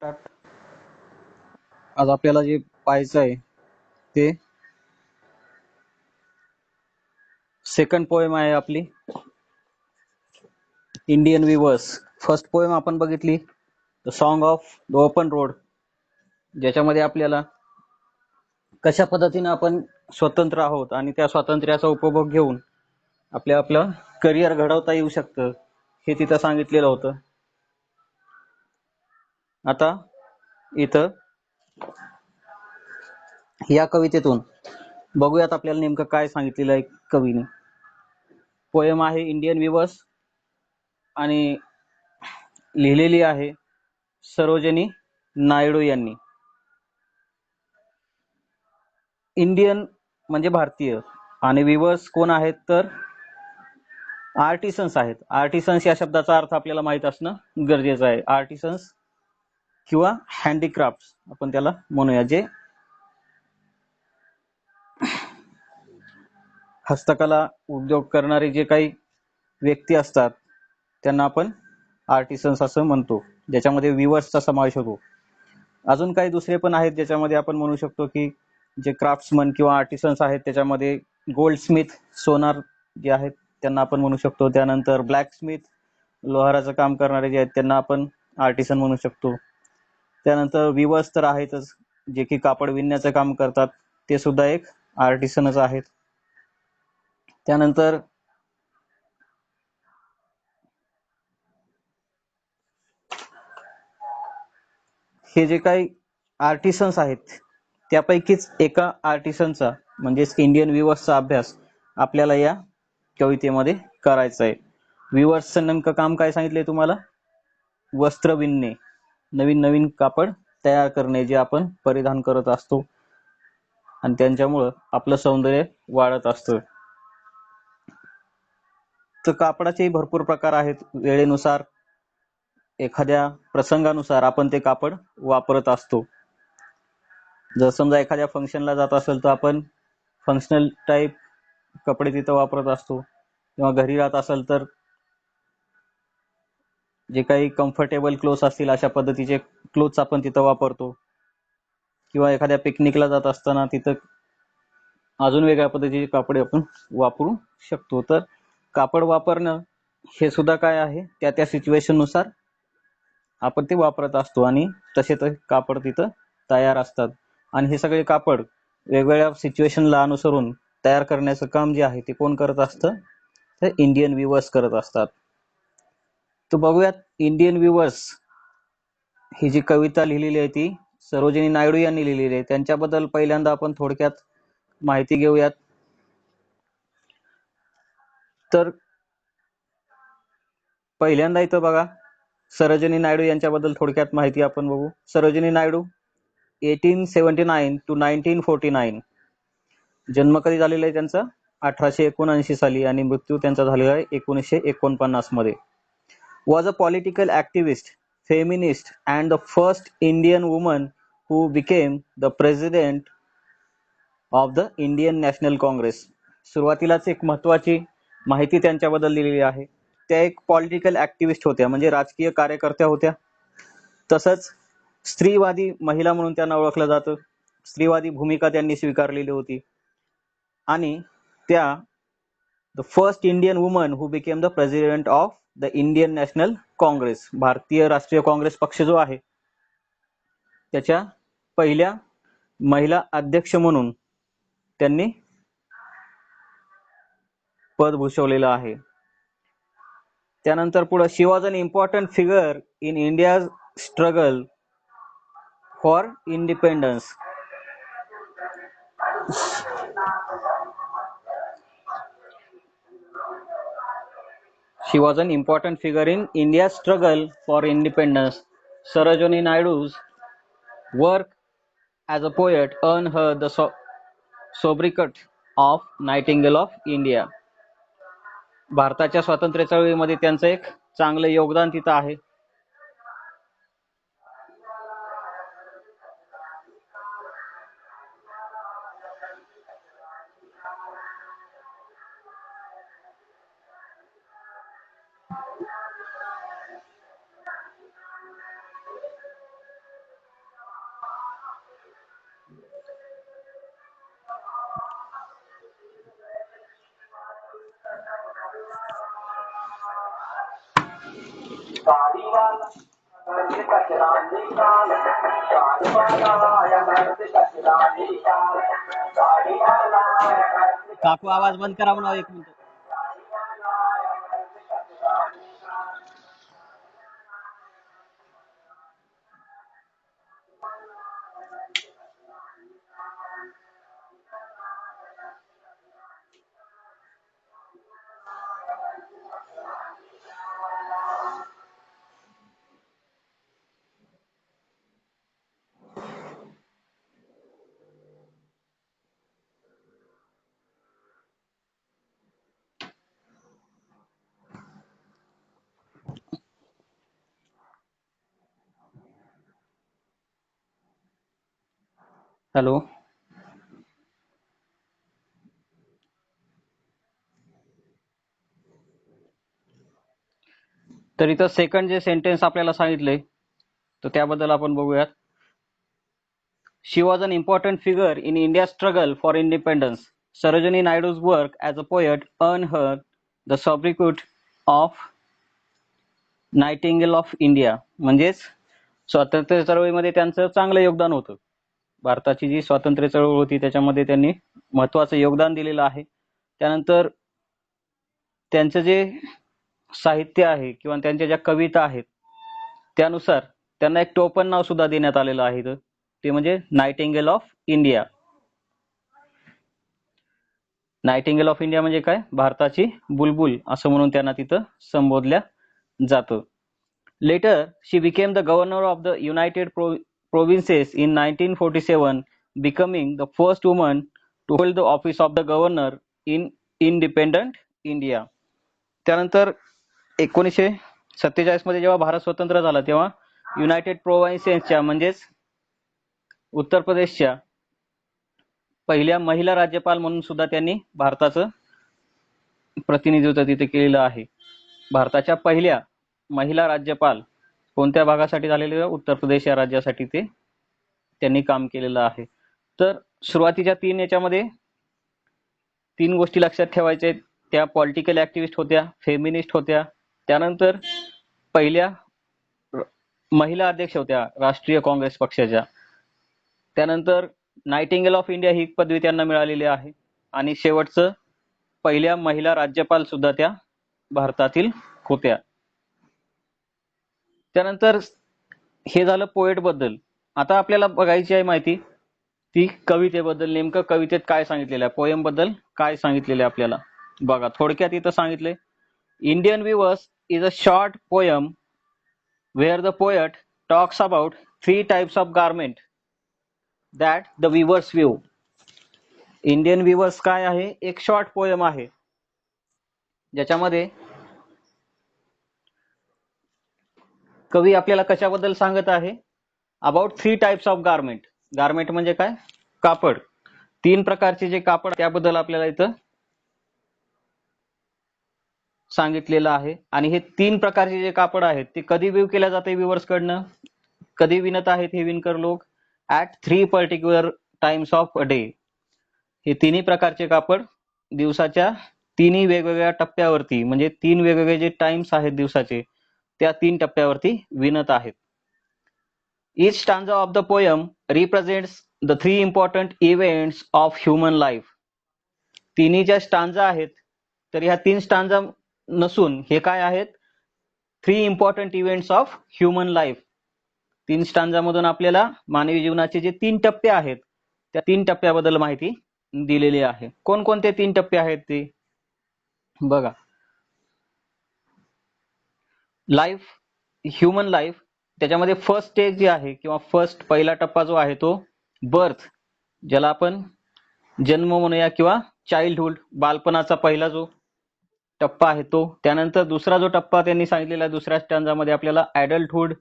Start. आज आपल्याला जे पाहायचं आहे ते सेकंड पोएम आहे आपली इंडियन विवर्स. फर्स्ट पोएम आपण बघितली the song of the open road, ज्याच्यामध्ये आपल्याला कशा पद्धतीने आपण स्वतंत्र आहोत आणि त्या स्वातंत्र्याचा उपभोग घेऊन आपलं करिअर घडवता येऊ शकतं हे तिथं सांगितलेलं होतं. आता इथं या कवितेतून बघूयात आपल्याला नेमकं काय सांगितलेलं आहे कवीने. पोएम आहे इंडियन विवर्स आणि लिहिलेली आहे सरोजिनी नायडू यांनी. इंडियन म्हणजे भारतीय आणि विवर्स कोण आहेत तर आर्टिसन्स आहेत. आर्टिसन्स या शब्दाचा अर्थ आपल्याला माहित असणं गरजेचं आहे. आर्टिसन्स किंवा हँडीक्राफ्ट आपण त्याला म्हणूया, जे हस्तकला उद्योग करणारे जे काही व्यक्ती असतात त्यांना आपण आर्टिसन्स असं म्हणतो, ज्याच्यामध्ये विवर्सचा समावेश होतो. अजून काही दुसरे पण आहेत ज्याच्यामध्ये आपण म्हणू शकतो की जे क्राफ्ट्समन किंवा आर्टिसन्स आहेत त्याच्यामध्ये गोल्डस्मिथ, सोनार जे आहेत त्यांना आपण म्हणू शकतो. त्यानंतर ब्लॅकस्मिथ, लोहाराचं काम करणारे जे आहेत त्यांना आपण आर्टिसन म्हणू शकतो. त्यानंतर विवर्स तर आहेतच, जे की कापड विणण्याचं काम करतात, ते सुद्धा एक आर्टिसनच आहेत. त्यानंतर हे जे काही आर्टिसन्स आहेत त्यापैकीच एका आर्टिसनचा म्हणजेच इंडियन विवर्सचा अभ्यास आपल्याला या कवितेमध्ये करायचा आहे. विवर्सचं नेमकं काम काय सांगितलंय तुम्हाला? वस्त्र विणणे, नवीन नवीन कापड तयार करणे, जे आपण परिधान करत असतो आणि त्यांच्यामुळं आपलं सौंदर्य वाढत असतं. तर कापडाचे भरपूर प्रकार आहेत. वेळेनुसार, एखाद्या प्रसंगानुसार आपण ते कापड वापरत असतो. जर समजा एखाद्या फंक्शनला जात असेल तर आपण फंक्शनल टाईप कपडे तिथं वापरत असतो, किंवा घरी राहत असेल तर जे काही कम्फर्टेबल क्लोथ्स असतील अशा पद्धतीचे क्लोथ्स आपण तिथं वापरतो, किंवा एखाद्या पिकनिकला जात असताना तिथं अजून वेगळ्या पद्धतीचे कपडे आपण वापरू शकतो. तर कापड वापरणं हे सुद्धा काय आहे, त्या त्या सिच्युएशन नुसार आपण ते वापरत असतो आणि तसे ते कापड तिथं तयार असतात. आणि हे सगळे कापड वेगवेगळ्या सिच्युएशनला अनुसरून तयार करण्याचं काम जे आहे ते कोण करत असतं तर इंडियन विवर्स करत असतात. तर बघूयात इंडियन विवर्स ही जी कविता लिहिलेली आहे ती सरोजिनी नायडू यांनी लिहिलेली आहे. त्यांच्याबद्दल पहिल्यांदा आपण थोडक्यात माहिती घेऊयात. तर पहिल्यांदा इथं बघा, सरोजिनी नायडू यांच्याबद्दल थोडक्यात माहिती आपण बघू. सरोजिनी नायडू 1879 to 1949, जन्म कधी झालेला आहे त्यांचा 1879 साली आणि मृत्यू त्यांचा झालेला आहे 1949 मध्ये. was a political activist, feminist and the first Indian woman who became the president of the Indian National Congress. सुरुवातीलाच एक महत्वाची माहिती त्यांच्याबद्दल दिलेली आहे. त्या एक पॉलिटिकल ऍक्टिव्हिस्ट होत्या, म्हणजे राजकीय कार्यकर्त्या होत्या. तसंच स्त्रीवादी महिला म्हणून त्यांना ओळखलं जातं. स्त्रीवादी भूमिका त्यांनी स्वीकारलेली होती आणि त्या the first Indian woman who became the president of the Indian national Congress, भारतीय राष्ट्रीय काँग्रेस पक्ष जो आहे त्याच्या पहिल्या महिला अध्यक्ष म्हणून त्यांनी पद भूषवलेलं आहे. त्यानंतर पुढे she was an important figure in India struggle for independence. She was an important figure in India's struggle for independence. Sarojini Naidu's work as a poet earned her the sobriquet of Nightingale of India. भारताच्या स्वातंत्र्य चळवळीमध्ये त्यांचं एक चांगलं योगदान तिथं आहे. काकू आवाज बंद करा म्हणा एक मिनिट. हॅलो. तर इथं सेकंड जे सेंटेन्स आपल्याला सांगितले तर त्याबद्दल आपण बघूयात. She was an important figure in India struggle for independence. Sarojini Naidu's work as a poet earn her the sobriquet of nightingale of India. म्हणजेच स्वातंत्र्य चळवळीमध्ये त्यांचं चांगलं योगदान होतं. भारताची जी स्वातंत्र्य चळवळ होती त्याच्यामध्ये त्यांनी महत्वाचं योगदान दिलेलं आहे. त्यानंतर त्यांचं जे साहित्य आहे किंवा त्यांच्या ज्या कविता आहेत त्यानुसार त्यांना एक टोपण नाव सुद्धा देण्यात आलेलं आहे, ते म्हणजे Nightingale of India. Nightingale of India म्हणजे काय, भारताची बुलबुल असं म्हणून त्यांना तिथं संबोधल्या जातं. Later she became the governor of the united provinces in 1947, becoming the first woman to hold the office of the governor in independent India. त्यानंतर 1947 मध्ये जेव्हा भारत स्वतंत्र झाला तेव्हा युनायटेड प्रोव्हिन्सेसच्या म्हणजेच उत्तर प्रदेशच्या पहिल्या महिला राज्यपाल म्हणून सुद्धा त्यांनी भारताचं प्रतिनिधित्व तिथे केलेलं आहे. भारताच्या पहिल्या महिला राज्यपाल कोणत्या भागासाठी झालेले, उत्तर प्रदेश या राज्यासाठी ते त्यांनी काम केलेलं आहे. तर सुरुवातीच्या याच्यामध्ये 3 गोष्टी लक्षात ठेवायच्या आहेत. त्या पॉलिटिकल ऍक्टिव्हिस्ट होत्या, फेमिनिस्ट होत्या, त्यानंतर पहिल्या महिला अध्यक्ष होत्या राष्ट्रीय काँग्रेस पक्षाच्या, त्यानंतर नाइटिंगेल ऑफ इंडिया ही पदवी त्यांना मिळालेली आहे, आणि शेवटचं पहिल्या महिला राज्यपाल सुद्धा त्या भारतातील होत्या. त्यानंतर हे झालं पोएट बद्दल. आता आपल्याला बघायची आहे माहिती ती कवितेबद्दल. नेमकं कवितेत काय सांगितलेलं आहे, पोएम बद्दल काय सांगितलेलं आहे आपल्याला बघा. थोडक्यात इथं सांगितले, Indian weavers is a short poem where the poet talks about 3 types of garment that the weavers view. Indian weavers काय आहे, एक शॉर्ट पोएम आहे ज्याच्यामध्ये कवी आपल्याला कशाबद्दल सांगत आहे, about 3 types of garment. Garment म्हणजे काय, कापड. 3 प्रकारचे जे कापड त्याबद्दल आपल्याला इथं सांगितलेलं आहे. आणि हे 3 प्रकारचे जे कापड आहेत ते कधी विव केल्या जाते विवर्स कडनं, कधी विणत आहेत हे विणकर लोक, at 3 particular times of a day. हे 3 प्रकारचे कापड दिवसाच्या 3 वेगवेगळ्या टप्प्यावरती, म्हणजे 3 वेगवेगळे जे टाइम्स आहेत दिवसाचे त्या 3 टप्प्यावरती विणत आहेत. Each stanza of the poem represents the 3 important events of human life. तिन्ही ज्या स्टांजा आहेत तर ह्या 3 स्टांजा नसून हे काय आहेत, 3 important events of human life. 3 stanza मधून आपल्याला मानवी जीवनाचे जे 3 टप्पे आहेत त्या 3 टप्प्याबद्दल माहिती दिलेली आहे. कोणकोणते 3 टप्पे आहेत ते बघा. लाईफ, ह्युमन लाईफ, त्याच्यामध्ये फर्स्ट स्टेज जी आहे किंवा फर्स्ट पहिला टप्पा जो आहे तो बर्थ, ज्याला आपण जन्म म्हणूया किंवा चाइल्डहुड, बालपणाचा पहिला जो टप्पा आहे तो. त्यानंतर दुसरा जो टप्पा त्यांनी सांगितलेला दुसऱ्या स्टँजामध्ये आपल्याला ऍडल्टहुड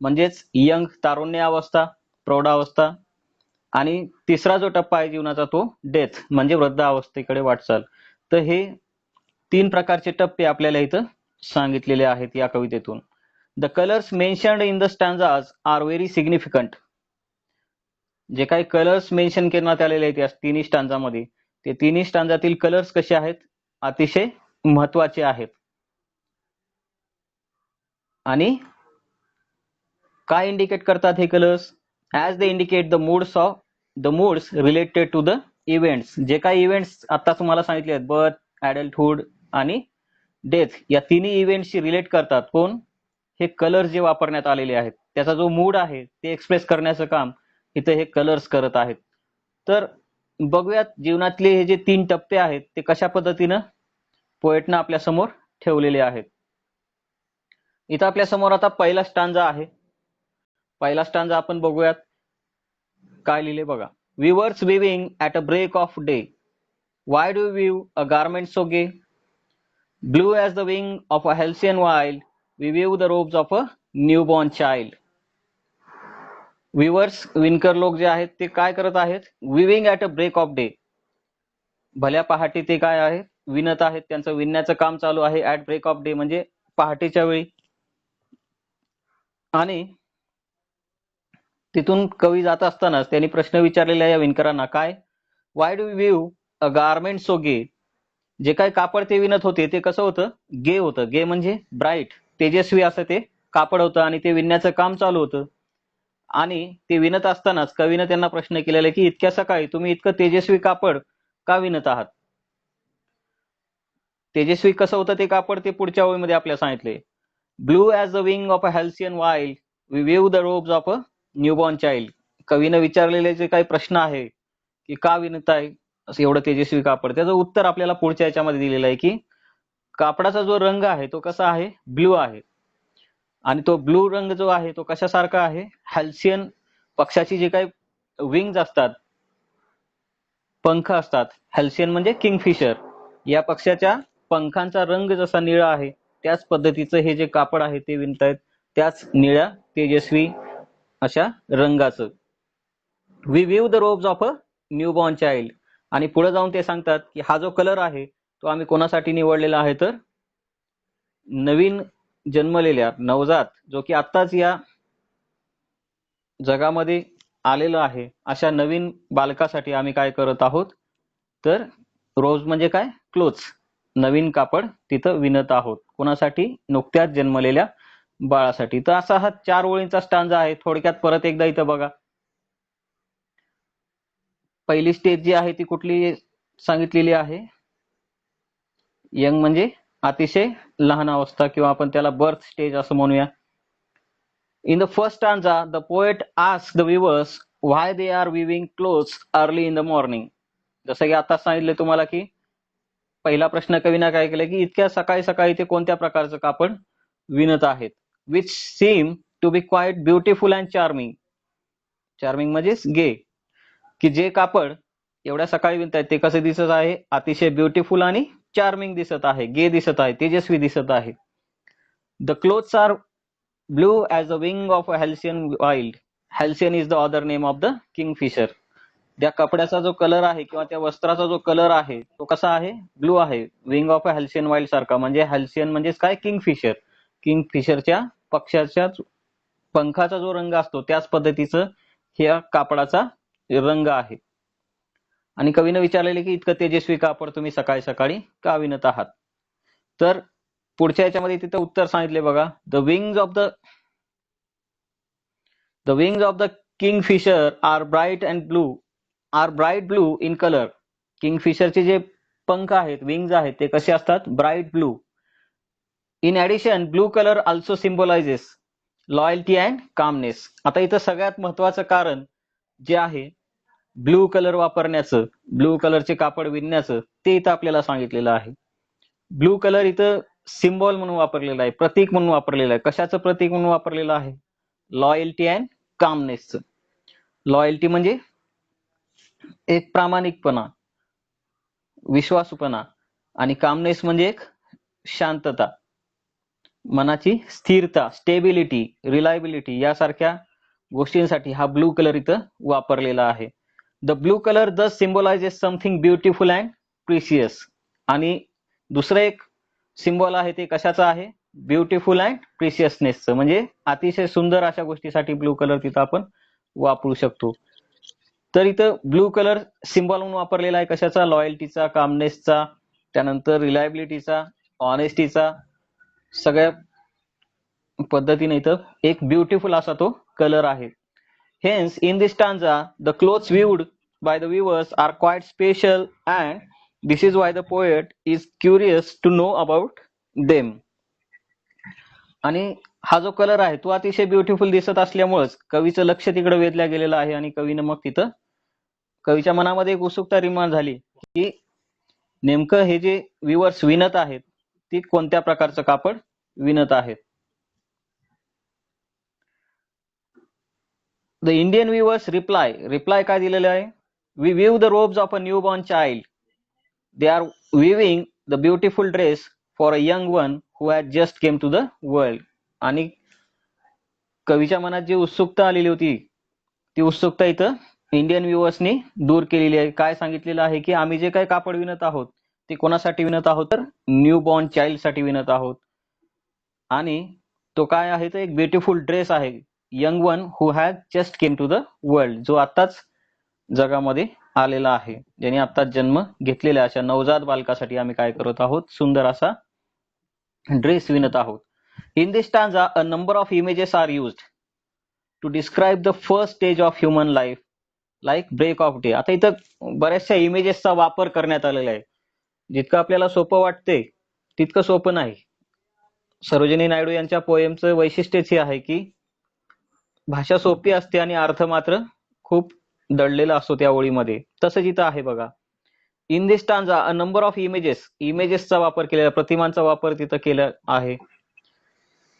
म्हणजेच यंग, तारुण्य अवस्था, प्रौढावस्था. आणि तिसरा जो टप्पा आहे जीवनाचा तो डेथ म्हणजे वृद्धावस्थेकडे वाटचाल. तर हे 3 प्रकारचे टप्पे आपल्याला इथं सांगितलेले आहेत या कवितेतून. The colours mentioned in the stanzas are very significant. जे काही कलर्स मेन्शन करण्यात आलेले आहेत या 3 स्टँजामध्ये, ते 3 स्टँजातील कलर्स कसे आहेत, अतिशय महत्वाचे आहेत. आणि काय इंडिकेट करतात हे colours? As they indicate the moods related to the events. जे काही इव्हेंट्स आता तुम्हाला सांगितले आहेत, बर्थ, ॲडल्टहुड आणि डेथ, या तिन्ही इव्हेंट्सशी रिलेट करतात कोण? हे कलर्स जे वापरण्यात आलेले आहेत. त्याचा जो मूड आहे ते एक्सप्रेस करण्याचं काम इथे हे कलर्स करत आहेत. तर बघूयात जीवनातले हे जे 3 टप्पे आहेत ते कशा पद्धतीनं पोएटनं आपल्या समोर ठेवलेले आहेत. इथं आपल्या समोर आता पहिला स्टांजा आहे. पहिला स्टांजा आपण बघूयात काय लिहिले बघा. Weavers weaving at a break of day. Why do you weave a garment so gay? Blue as the wing of a halcyon wild, we weave the robes of a newborn child. Weavers विणकर लोक जे आहेत ते काय करत आहेत? Weaving at a break of day. भल्या पहाटे ते काय आहेत? विणत आहेत. त्यांचं विणण्याचं काम चालू आहे ॲट ब्रेक ऑफ डे म्हणजे पहाटेच्या वेळी. आणि तिथून कवी जात असतानाच त्यांनी प्रश्न विचारलेला या विणकरांना काय? वाय डू विव अ गारमेंट सो गे? जे काही कापड ते विणत होते ते कसं होतं? गे होतं. गे म्हणजे ब्राईट, तेजस्वी असं ते कापड होतं आणि ते विणण्याचं काम चालू होतं. आणि ते विणत असतानाच कवीनं त्यांना प्रश्न केलेला की इतक्या सकाळी तुम्ही इतकं तेजस्वी कापड का विणत आहात? तेजस्वी कसं होतं ते कापड ते पुढच्या ओळीमध्ये आपल्याला सांगितले. Blue as the wing of a halcyon wild, we wave the robes of a newborn child. कवीनं विचारलेले जे काही प्रश्न आहे की का विणताय असं एवढं तेजस्वी कापड, त्याचं उत्तर आपल्याला पुढच्या याच्यामध्ये दिलेलं आहे की कापडाचा जो रंग आहे तो कसा आहे? ब्लू आहे. आणि तो ब्लू रंग जो आहे तो कशासारखा आहे? हॅल्सियन पक्षाची जे काही विंग्ज असतात, पंख असतात, हॅल्सियन म्हणजे किंगफिशर, या पक्षाच्या पंखांचा रंग जसा निळा आहे त्याच पद्धतीचं हे जे कापड आहे ते विणतायत, त्याच निळ्या तेजस्वी अशा रंगाचं. We weave the robes of a newborn child. आणि पुढे जाऊन ते सांगतात की हा जो कलर आहे तो आम्ही कोणासाठी निवडलेला आहे? तर नवीन जन्मलेल्या नवजात, जो की आत्ताच या जगामध्ये आलेलं आहे, अशा नवीन बालकासाठी आम्ही काय करत आहोत? तर रोज म्हणजे काय? क्लोथ्स, नवीन कापड तिथं विणत आहोत. कोणासाठी? नुकत्याच जन्मलेल्या बाळासाठी. तर असा हा 4 ओळींचा स्टांजा आहे. थोडक्यात परत एकदा इथं बघा. पहिली स्टेज जी आहे ती कुठली सांगितलेली आहे? यंग म्हणजे अतिशय लहान अवस्था किंवा आपण त्याला बर्थ स्टेज असं म्हणूया. In the first stanza, the poet asks the weavers why they are weaving clothes early in the morning. जसं की आता सांगितलं तुम्हाला की पहिला प्रश्न कवीनं काय केलं की इतक्या सकाळी सकाळी ते कोणत्या प्रकारचं कापड विणत आहेत? Which seem to be quite beautiful and charming. Charming म्हणजेच गे. की जे कापड एवढ्या सकाळी विणतायत ते कसे दिसत आहे? अतिशय ब्युटिफुल आणि चार्मिंग दिसत आहे, गे दिसत आहे, तेजस्वी दिसत आहे. The clothes are blue as a wing of a halcyon wild. Halcyon is the other name of the kingfisher. त्या कपड्याचा जो कलर आहे किंवा त्या वस्त्राचा जो कलर आहे तो कसा आहे? ब्लू आहे, wing of a halcyon wild सारखा. म्हणजे हॅल्सियन म्हणजेच काय? किंगफिशर. किंगफिशरच्या पक्षाच्या पंखाचा जो रंग असतो त्याच पद्धतीचं ह्या कापडाचा रंग आहे. आणि कवीनं विचारलेले की इतकं तेजस्वी कापड तुम्ही सकाळी सकाळी का विणत आहात? तर पुढच्या याच्यामध्ये तिथं उत्तर सांगितले बघा. The wings of the kingfisher are bright blue in color. किंगफिशरचे जे पंख आहेत, विंग्ज आहेत, ते कसे असतात? Bright blue. In addition blue colour also symbolises loyalty and calmness. आता इथं सगळ्यात महत्वाचं कारण जे आहे ब्लू कलर वापरण्याचं, ब्लू कलरचे कापड विणण्याचं, ते इथं आपल्याला सांगितलेलं आहे. ब्लू कलर इथं सिम्बॉल म्हणून वापरलेला आहे, प्रतीक म्हणून वापरलेलं आहे. कशाचं प्रतीक म्हणून वापरलेलं आहे? Loyalty and कामनेसचं. लॉयल्टी म्हणजे एक प्रामाणिकपणा, विश्वासूपणा, आणि कामनेस म्हणजे एक शांतता, मनाची स्थिरता, स्टेबिलिटी, रिलायबिलिटी, यासारख्या गोष्टींसाठी हा ब्लू कलर इथं वापरलेला आहे. The blue colour thus symbolises something beautiful and precious. आणि दुसरं एक सिम्बॉल आहे ते कशाचं आहे? ब्युटिफुल अँड प्रिशियसनेसचं. म्हणजे अतिशय सुंदर अशा गोष्टीसाठी ब्लू कलर तिथं आपण वापरू शकतो. तर इथं ब्लू कलर सिम्बॉल म्हणून वापरलेला आहे कशाचा? लॉयल्टीचा, कामनेसचा, त्यानंतर रिलायबिलिटीचा, ऑनेस्टीचा, सगळ्या पद्धतीने इथं एक ब्युटिफुल असा तो कलर आहे. Hence, in this stanza, the clothes viewed by the viewers are quite special, and this is why the poet is curious to know about them. आणि हा जो कलर आहे तो अतिशय ब्युटिफुल दिसत असल्यामुळेच कवीचं लक्ष तिकडे वेधल्या गेलेलं आहे आणि कवीनं मग तिथं कवीच्या मनामध्ये एक उत्सुकता निर्माण झाली की नेमकं हे जे व्ह्युअर्स विणत आहेत ती कोणत्या प्रकारचं कापड विणत आहेत. द इंडियन व्ह्युअर्स रिप्लाय काय दिलेलं आहे? We view the robes of a newborn child. They are weaving the beautiful dress for a young one who had just came to the world. आणि कवीच्या मनात जी उत्सुकता आलेली होती ती उत्सुकता इथं इंडियन व्ह्युअर्सनी दूर केलेली आहे. काय सांगितलेलं आहे की आम्ही जे काही कापड विणत आहोत ते कोणासाठी विणत आहोत तर न्यू बॉर्न चाइल्ड साठी विणत आहोत. आणि तो काय आहे तर एक ब्युटिफुल ड्रेस आहे, young one who has just came to the world, जो आताच जगामध्ये आलेला आहे, ज्याने आताच जन्म घेतलेल्या अशा नवजात बालकासाठी आम्ही काय करत आहोत, सुंदर असा ड्रेस विणत आहोत. In this stanza a number of images are used to describe the first stage of human life like break of day. आता इथं बऱ्याचशा इमेजेसचा वापर करण्यात आलेला आहे. जितकं आपल्याला सोपं वाटते तितकं सोपं नाही. सरोजिनी नायडू यांच्या पोएमचं वैशिष्ट्यच हे आहे की भाषा सोपी असते आणि अर्थ मात्र खूप दडलेला असतो त्या ओळीमध्ये. तसंच इथं आहे बघा. In this stanza a number of इमेजेसचा वापर केलेला, प्रतिमांचा वापर तिथं केला आहे.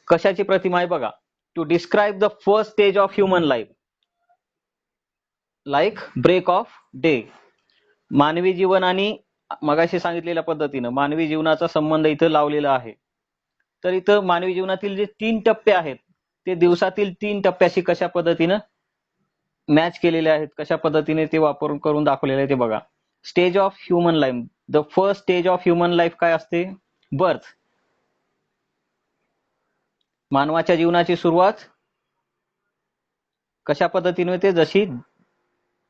कशाची प्रतिमा आहे बघा? To describe the first stage of human life like break of day. मानवी जीवन आणि मगाशी सांगितलेल्या पद्धतीनं मानवी जीवनाचा संबंध इथं लावलेला आहे. तर इथं मानवी जीवनातील जे 3 टप्पे आहेत ते दिवसातील 3 टप्प्याशी कशा पद्धतीनं मॅच केलेले आहेत, कशा पद्धतीने ते वापरून करून दाखवलेले आहे ते बघा. Stage of human life, the first stage of human life काय असते? बर्थ. मानवाच्या जीवनाची सुरुवात कशा पद्धतीने होते? जशी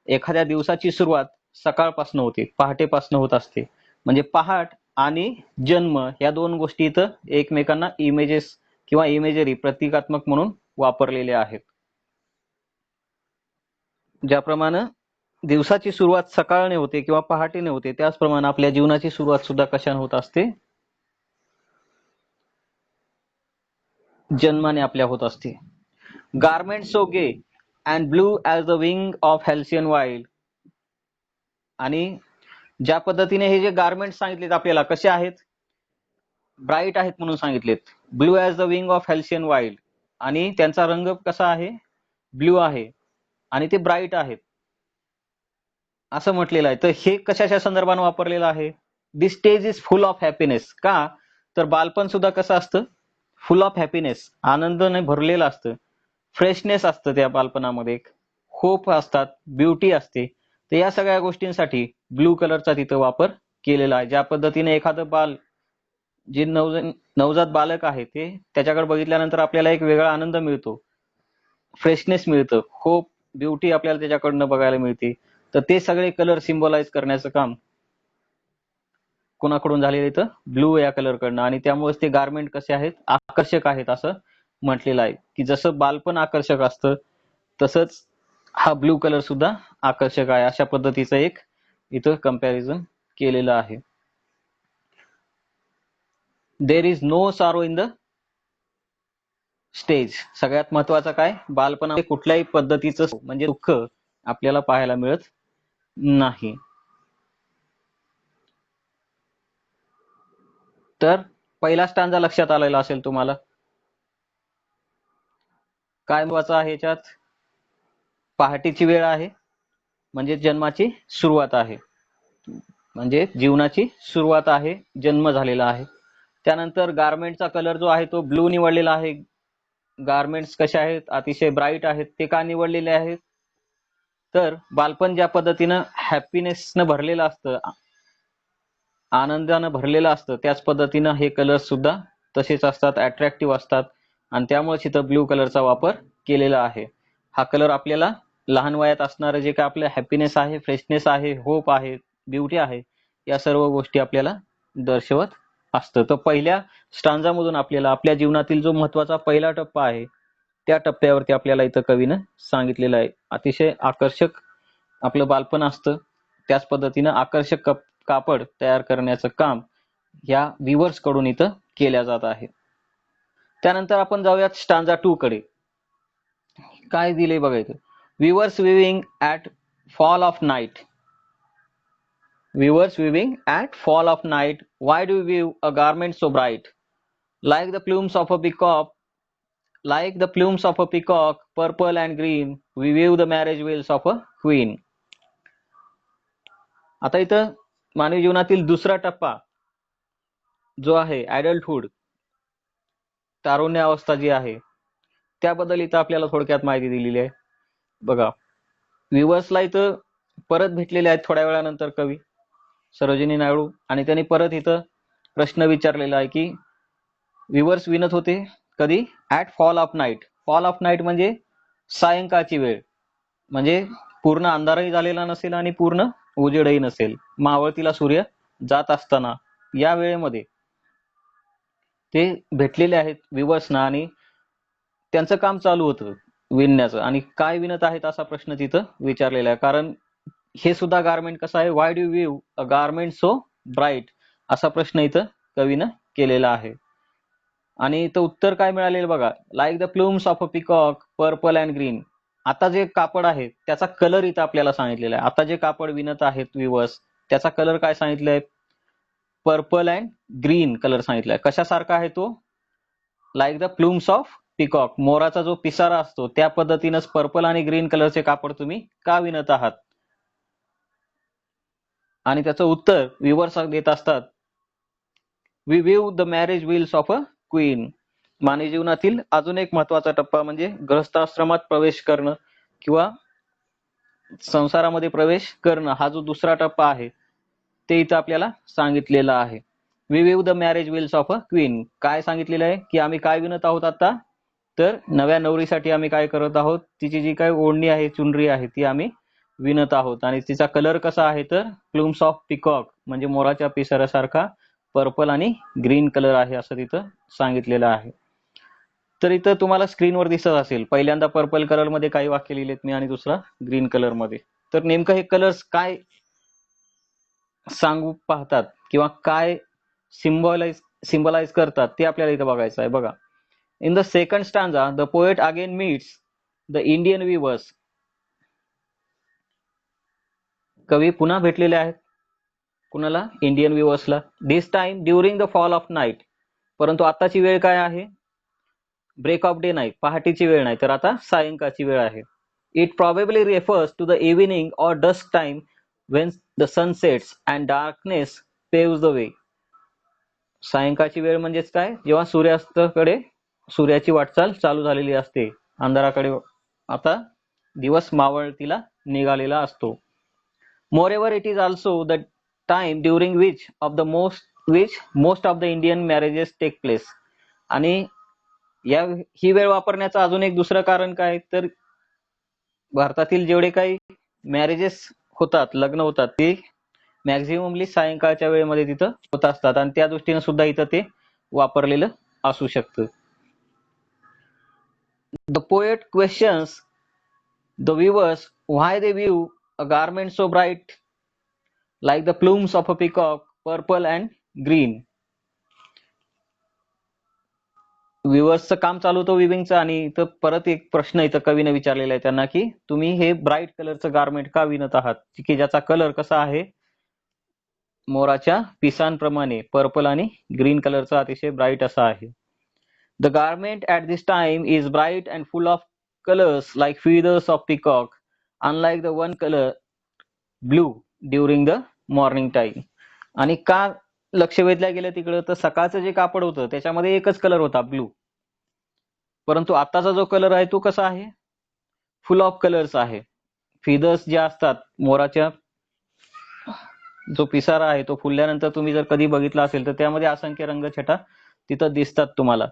एखाद्या दिवसाची सुरुवात सकाळपासून होते, पहाटेपासून होत असते. म्हणजे पहाट आणि जन्म या दोन गोष्टी इथं एकमेकांना इमेजेस किंवा इमेजरी प्रतिकात्मक म्हणून वापरलेल्या आहेत. ज्याप्रमाणे दिवसाची सुरुवात सकाळने होते किंवा पहाटेने होते, त्याचप्रमाणे आपल्या जीवनाची सुरुवात सुद्धा कशाने होत असते? जन्माने आपल्या होत असते. Garment so gay and blue as the wing of halcyon wild. आणि ज्या पद्धतीने हे जे गारमेंट सांगितलेत आपल्याला कसे आहेत? ब्राईट आहेत म्हणून सांगितलेत. Blue as the wing of halcyon wild, आणि त्यांचा रंग कसा आहे? ब्ल्यू आहे आणि ते ब्राईट आहेत असं म्हटलेलं आहे. तर हे कशाच्या संदर्भाने वापरलेलं आहे? This stage is full of happiness. का तर बालपण सुद्धा कसं असतं? फुल ऑफ हॅपीनेस, आनंदाने भरलेलं असतं. फ्रेशनेस असतं त्या बालपणामध्ये, होप असतात, ब्युटी असते. तर या सगळ्या गोष्टींसाठी ब्लू कलरचा तिथं वापर केलेला आहे. ज्या पद्धतीने एखादं बाल जे नवजात बालक आहे ते त्याच्याकडे बघितल्यानंतर आपल्याला एक वेगळा आनंद मिळतो, फ्रेशनेस मिळतं, होप, ब्युटी आपल्याला त्याच्याकडनं बघायला मिळते. तर ते सगळे कलर सिम्बॉलाइज करण्याचं काम कोणाकडून झालेलं इथं? ब्लू या कलर कडनं. आणि त्यामुळेच ते गारमेंट कसे आहेत? आकर्षक आहेत असं म्हटलेलं आहे. की जसं बालपण आकर्षक असतं तसंच हा ब्लू कलर सुद्धा आकर्षक आहे. अशा पद्धतीचं एक इथं कंपॅरिझन केलेलं आहे. There is no sorrow in the stage. सगळ्यात महत्वाचं काय? बालपणामध्ये कुठल्याही पद्धतीचं म्हणजे दुःख आपल्याला पाहायला मिळत नाही. तर पहिला स्टांजा लक्षात आलेला असेल तुम्हाला. काय महत्वाचं आहे याच्यात? पहाटेची वेळ आहे म्हणजे जन्माची सुरुवात आहे, म्हणजे जीवनाची सुरुवात आहे, जन्म झालेला आहे. त्यानंतर गारमेंटचा कलर जो आहे तो ब्लू निवडलेला आहे. गारमेंट्स कसे आहेत? अतिशय ब्राईट आहेत. ते का निवडलेले आहेत? तर बालपण ज्या पद्धतीनं हॅपीनेसनं भरलेलं असतं, आनंदानं भरलेलं असतं, त्याच पद्धतीनं हे कलर सुद्धा तसेच असतात, अट्रॅक्टिव्ह असतात. आणि त्यामुळेच इथं ब्लू कलरचा वापर केलेला आहे. हा कलर आपल्याला लहान वयात असणारं जे काय आपलं हॅपीनेस आहे, फ्रेशनेस आहे, होप आहे, ब्युटी आहे, या सर्व गोष्टी आपल्याला दर्शवत असतं. तर पहिल्या स्टांजामधून आपल्याला आपल्या जीवनातील जो महत्वाचा पहिला टप्पा आहे त्या टप्प्यावरती आपल्याला इथं कवीनं सांगितलेलं आहे. अतिशय आकर्षक आपलं बालपण असतं, त्याच पद्धतीनं आकर्षक कापड तयार करण्याचं काम या विवर्स कडून इथं केल्या जात आहे. त्यानंतर आपण जाऊयात स्टांजा 2 कडे. काय दिले बघा इथं. Weavers weaving at fall of night. Weavers weaving at fall of night, why do you weave a garment so bright? Like the plumes of a peacock, like the plumes of a peacock, purple and green, we weave the marriage veils of a queen. आता इथं मानवी जीवनातील दुसरा टप्पा जो आहे ॲडल्टहुड, तारुण्य अवस्था जी आहे त्याबद्दल इथं आपल्याला थोडक्यात माहिती दिलेली आहे. बघा, विवर्सला इथं परत भेटलेले आहेत थोड्या वेळानंतर कवी सरोजिनी नायडू, आणि त्यांनी परत इथं प्रश्न विचारलेला आहे की विवर्स विणत होते कधी? At fall of night. Fall of night म्हणजे सायंकाळची वेळ, म्हणजे पूर्ण अंधारही झालेला नसेल आणि पूर्ण उजेडही नसेल, मावळतीला सूर्य जात असताना या वेळेमध्ये ते भेटलेले आहेत विवर्सना आणि त्यांचं काम चालू होतं विणण्याचं. आणि काय विणत आहेत असा प्रश्न तिथं विचारलेला आहे, कारण हे सुद्धा गारमेंट कसं आहे, why do weave a garment so bright असा प्रश्न इथं कवीनं केलेला आहे. आणि इथं उत्तर काय मिळालेलं बघा, like the plumes of a peacock, purple and green. आता जे कापड आहे त्याचा कलर इथं आपल्याला सांगितलेला आहे. आता जे कापड विणत आहेत विवर्स त्याचा कलर काय सांगितलंय, पर्पल अँड ग्रीन कलर सांगितलाय. कशासारखा आहे तो, like the plumes of peacock, मोराचा जो पिसारा असतो त्या पद्धतीनंच पर्पल आणि ग्रीन कलरचे कापड तुम्ही का विणत आहात. आणि त्याचं उत्तर विवर्स देत असतात, we weave the marriage veils of a queen. मानवी जीवनातील अजून एक महत्वाचा टप्पा म्हणजे गृहस्थाश्रमात प्रवेश करणं किंवा संसारामध्ये प्रवेश करणं, हा जो दुसरा टप्पा आहे ते इथं आपल्याला सांगितलेला आहे. We weave the marriage veils of a queen. काय सांगितलेलं आहे की आम्ही काय विणत आहोत आता, तर नव्या नवरीसाठी आम्ही काय करत आहोत, तिची जी काय ओढणी आहे, चुनरी आहे ती आम्ही विणत आहोत. आणि तिचा कलर कसा आहे तर प्लूम्स ऑफ पिकॉक म्हणजे मोराच्या पिसाऱ्यासारखा पर्पल आणि ग्रीन कलर आहे असं तिथं सांगितलेलं आहे. तर इथं तुम्हाला स्क्रीनवर दिसत असेल, पहिल्यांदा पर्पल कलर मध्ये काही वाक्य लिहिलेत मी आणि दुसरा ग्रीन कलर मध्ये. तर नेमकं हे कलर्स काय सांगू पाहतात किंवा काय सिम्बलाइज करतात ते आपल्याला इथं बघायचं आहे. बघा, in the second stanza the poet again meets the Indian weavers. कवी पुन्हा भेटलेले आहेत कुणाला, इंडियन विवर्सला. This time during the fall of night, परंतु आताची वेळ काय आहे, ब्रेक ऑफ डे नाही, पहाटेची वेळ नाही, तर आता सायंकाळची वेळ आहे. It probably refers to the evening or dusk time when the sun sets and darkness paves the way. सायंकाळची वेळ म्हणजेच काय, जेव्हा सूर्यास्ताकडे सूर्याची वाटचाल चालू झालेली असते, अंधाराकडे आता दिवस मावळतीला निघालेला असतो. Moreover it is also the time during which most of the Indian marriages take place. आणि ही वेळ वापरण्याचं अजून एक दुसरं कारण काय, तर भारतातील जेवढे काही मॅरेजेस होतात, लग्न होतात, ते मॅक्झिममली सायंकाळच्या वेळेमध्ये तिथं होत असतात आणि त्या दृष्टीने सुद्धा इथं ते वापरलेलं असू शकतं. The poet questions the weavers why they weave a garment so bright like the plumes of a peacock, purple and green. विवर्सचं काम चालू होतं विविंगचं, आणि इथं परत एक प्रश्न इथं कवीने विचारलेला आहे त्यांना की तुम्ही हे ब्राईट कलरचं गारमेंट का विणत आहात, की ज्याचा कलर कसा आहे, मोराच्या पिसांप्रमाणे पर्पल आणि ग्रीन कलरचा अतिशय ब्राईट असा आहे. The garment at this time is bright and full of colours like feathers of peacock unlike the one colour blue during the morning time. आणि का लक्ष वेधलं गेलं तिकडं, तर सकाळचं जे कापड होतं त्याच्यामध्ये एकच कलर होता, ब्लू, परंतु आताचा जो कलर आहे तो कसा आहे, फुल ऑफ कलर्स आहे. फिदर्स जे असतात, मोराच्या जो पिसारा आहे तो फुलल्यानंतर तुम्ही जर कधी बघितला असेल तर त्यामध्ये असंख्य रंगछटा तिथं दिसतात तुम्हाला.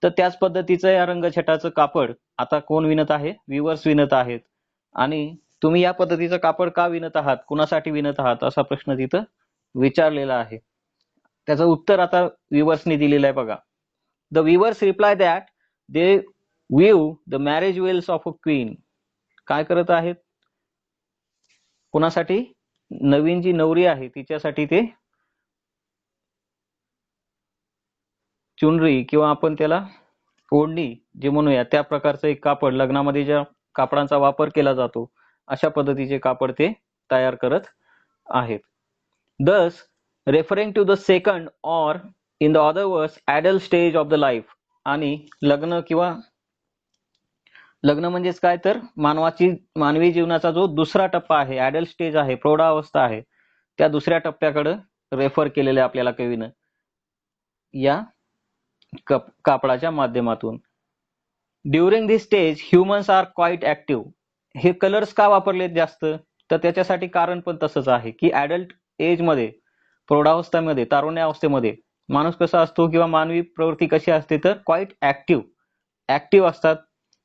तर त्याच पद्धतीचं या रंगछटाचं कापड आता कोण विणत आहे, विवर्स विणत आहेत. आणि तुम्ही या पद्धतीचं कापड का विणत आहात, कुणासाठी विणत आहात असा प्रश्न तिथं विचारलेला आहे. त्याचं उत्तर आता व्ह्युअर्सनी दिलेलं आहे बघा. The weavers reply that they weave the marriage veils of a queen. काय करत आहेत? कोणासाठी? नवीन जी नवरी आहे तिच्यासाठी ते चुनरी किंवा आपण त्याला ओढणी जे म्हणूया त्या प्रकारचं एक कापड, लग्नामध्ये ज्या कापडांचा वापर केला जातो अशा पद्धतीचे कापड ते तयार करत आहेत. Thus, referring to the second or in the other words adult stage of the life. आणि लग्न किंवा लग्न म्हणजेच काय तर मानवी जीवनाचा जो दुसरा टप्पा आहे, ऍडल्ट स्टेज आहे, प्रौढावस्था आहे, त्या दुसऱ्या टप्प्याकडे रेफर केलेले आपल्याला कवीनं या कापडाच्या माध्यमातून. During this stage humans are quite active. हे कलर्स का वापरलेत जास्त? तर त्याच्यासाठी कारण पण तसंच आहे की ऍडल्ट एज मध्ये, प्रौढावस्थेमध्ये, तारुण्यावस्थेमध्ये माणूस कसा असतो किंवा मानवी प्रवृत्ती कशी असते तर क्वाईट ऍक्टिव्ह असतात.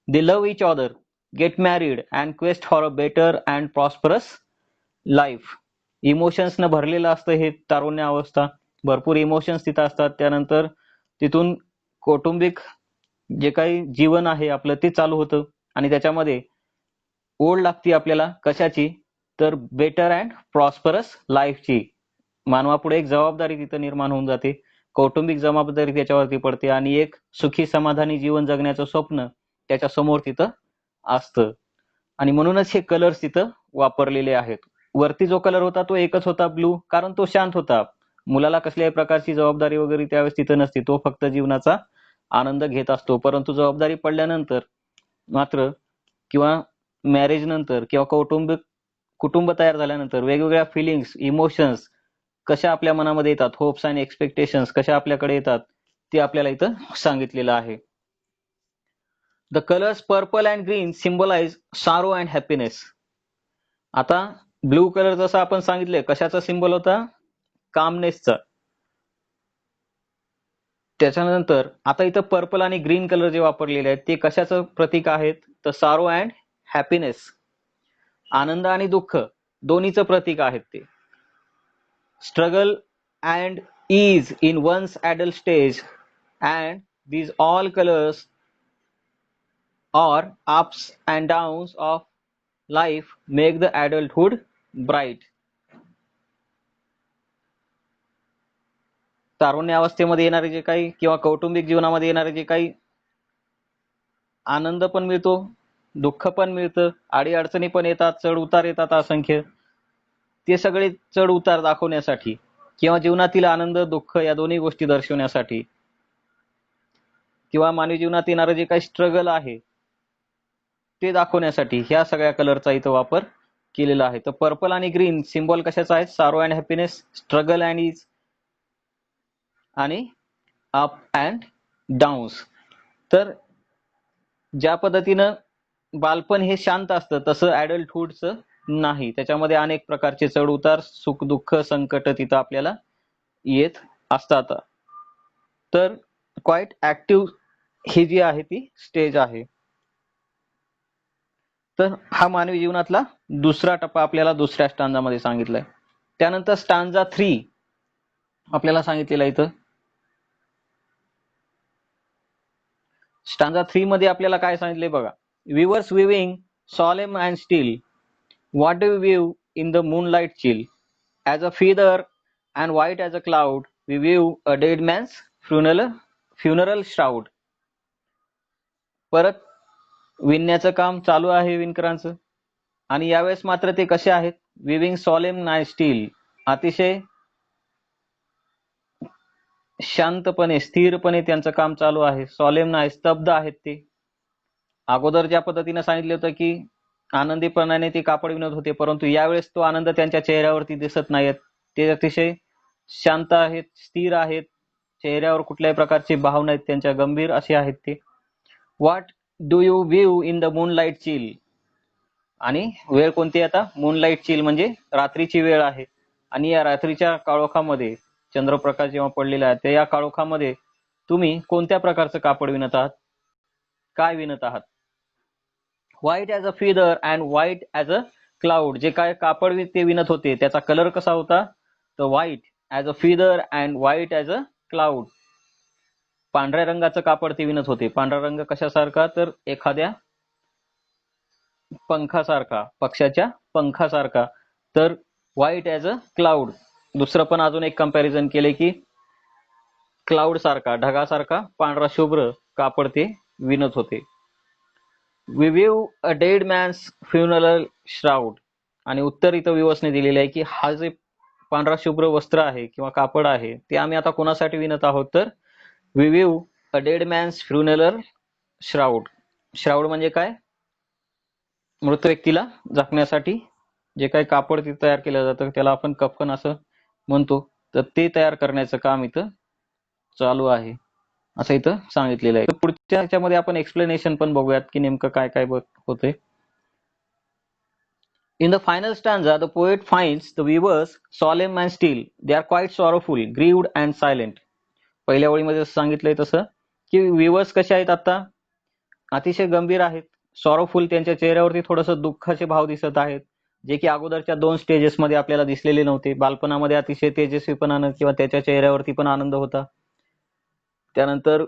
They love each other, get married and quest for a better and prosperous life. इमोशन्सनं भरलेलं असतं हे तारुण्य अवस्था, भरपूर इमोशन्स तिथं असतात. त्यानंतर तिथून कौटुंबिक जे काही जीवन आहे आपलं ते चालू होतं आणि त्याच्यामध्ये ओढ लागते आपल्याला कशाची तर बेटर अँड प्रॉस्परस लाईफची. मानवापुढे एक जबाबदारी तिथं निर्माण होऊन जाते, कौटुंबिक जबाबदारी त्याच्यावरती पडते आणि एक सुखी समाधानी जीवन जगण्याचं स्वप्न त्याच्या समोर तिथं असतं. आणि म्हणूनच हे कलर्स तिथं वापरलेले आहेत. वरती जो कलर होता तो एकच होता ब्लू, कारण तो शांत होता. मुलाला कसल्याही प्रकारची जबाबदारी वगैरे त्यावेळेस तिथं नसते, तो फक्त जीवनाचा आनंद घेत असतो. परंतु जबाबदारी पडल्यानंतर मात्र किंवा मॅरेज नंतर किंवा कुटुंब तयार झाल्यानंतर वेगवेगळ्या फिलिंग्स, इमोशन्स कशा आपल्या मनामध्ये येतात, होप्स अँड एक्सपेक्टेशन्स कशा आपल्याकडे येतात ते आपल्याला इथं सांगितलेलं आहे. The colours purple and green symbolise sorrow and happiness. आता ब्लू कलर जसं आपण सांगितले कशाचा सिम्बल होता? कामनेसचा. त्याच्यानंतर आता इथं पर्पल आणि ग्रीन कलर जे वापरलेले आहेत ते कशाचं प्रतीक आहेत तर सारो अँड हॅपीनेस, आनंद आणि दुःख दोन्हीचं प्रतीक आहेत ते. Struggle and ease in one's adult stage, and these all colors or ups and downs of life make the adulthood bright. तारुण्य अवस्थेमध्ये येणारे जे काही किंवा कौटुंबिक जीवनामध्ये येणारे जे काही आनंद पण मिळतो, दुःख पण मिळतं, अडीअडचणी पण येतात, चढ उतार येतात असंख्य. ते सगळे चढ उतार दाखवण्यासाठी किंवा जीवनातील आनंद दुःख या दोन्ही गोष्टी दर्शवण्यासाठी किंवा मानवी जीवनात येणारं जे काही स्ट्रगल आहे ते दाखवण्यासाठी ह्या सगळ्या कलरचा इथं वापर केलेला आहे. तर पर्पल आणि ग्रीन सिम्बॉल कशाचा आहे? सारो and happiness, struggle and is आणि अप अँड डाऊन्स. तर ज्या पद्धतीनं बालपण हे शांत असतं तसं ऍडल्टहुडचं नाही, त्याच्यामध्ये अनेक प्रकारचे चढ उतार, सुख दुःख, संकट तिथं आपल्याला येत असतात. तर क्वाईट ऍक्टिव्ह ही जी आहे ती स्टेज आहे. तर हा मानवी जीवनातला दुसरा टप्पा आपल्याला दुसऱ्या स्टांजामध्ये सांगितलाय. त्यानंतर स्टांजा 3 आपल्याला सांगितलेला इथं. स्टांजा 3 मध्ये आपल्याला काय सांगितले बघा. Weavers viewing solemn and still, what do you view in the moonlight chill? As a feather and white as a cloud, we view a dead man's funeral shroud. परत विणण्याचं काम चालू आहे विणकरांचं आणि यावेळेस मात्र ते कसे आहेत? विविंग solemn and still, अतिशय शांतपणे स्थिरपणे त्यांचं काम चालू आहे. solemn आहे, स्तब्ध आहेत ते. अगोदर ज्या पद्धतीने सांगितलं होतं की आनंदीपणाने ते कापड विणत होते, परंतु यावेळेस तो आनंद त्यांच्या चेहऱ्यावरती दिसत नाहीत. ते अतिशय शांत आहेत, स्थिर आहेत, चेहऱ्यावर कुठल्याही प्रकारचे भाव नाहीत त्यांच्या, गंभीर असे आहेत ते. What do you view in the moonlight chill? आणि वेळ कोणती आता? मूनलाईट चिल म्हणजे रात्रीची वेळ आहे आणि या रात्रीच्या काळोखामध्ये चंद्रप्रकाश जेव्हा पडलेला आहे त्या या काळोखामध्ये तुम्ही कोणत्या प्रकारचं कापड विणत आहात, काय विणत आहात? White as a feather and white as a cloud. जे काय कापड ते विणत होते त्याचा कलर कसा होता तर white as a feather and white as a cloud. पांढऱ्या रंगाचं कापड ते विणत होते. पांढरा रंग कशासारखा, तर एखाद्या पंखासारखा, पक्षाच्या पंखासारखा. तर व्हाईट ॲज अ क्लाउड. दुसरं पण अजून एक कंपॅरिझन केले की क्लाउड सारखा, ढगासारखा पांढरा शुभ्र कापड ते विणत होते. We weave a dead man's funeral shroud. आणि उत्तर इथं विवसने दिलेले आहे की हा जे पांढरा शुभ्र वस्त्र आहे किंवा कापड आहे ते आम्ही आता कोणासाठी विणत आहोत, तर we weave a dead man's funeral shroud. Shroud म्हणजे काय, मृत व्यक्तीला झाकण्यासाठी जे काही कापड तयार केलं जातं त्याला आपण कफन असं म्हणतो. तर ते तयार करण्याचं काम इथं चालू आहे असं इथं सांगितलेलं आहे. तर पुढच्या ह्याच्यामध्ये आपण एक्सप्लेनेशन पण बघूयात की नेमकं काय काय होते. In the final stanza, the poet finds the weavers solemn and still. They are quite sorrowful, grieved and silent. पहिल्या ओळीमध्ये सांगितलंय तसं की विवर्स कसे आहेत आता, अतिशय गंभीर आहेत. सॉरोफुल, त्यांच्या चेहऱ्यावरती थोडंसं दुःखाचे भाव दिसत आहेत, जे की अगोदरच्या 2 स्टेजेसमध्ये आपल्याला दिसलेले नव्हते. बालपणामध्ये अतिशय तेजस्वीपणानं किंवा त्याच्या चेहऱ्यावरती पण आनंद होता. त्यानंतर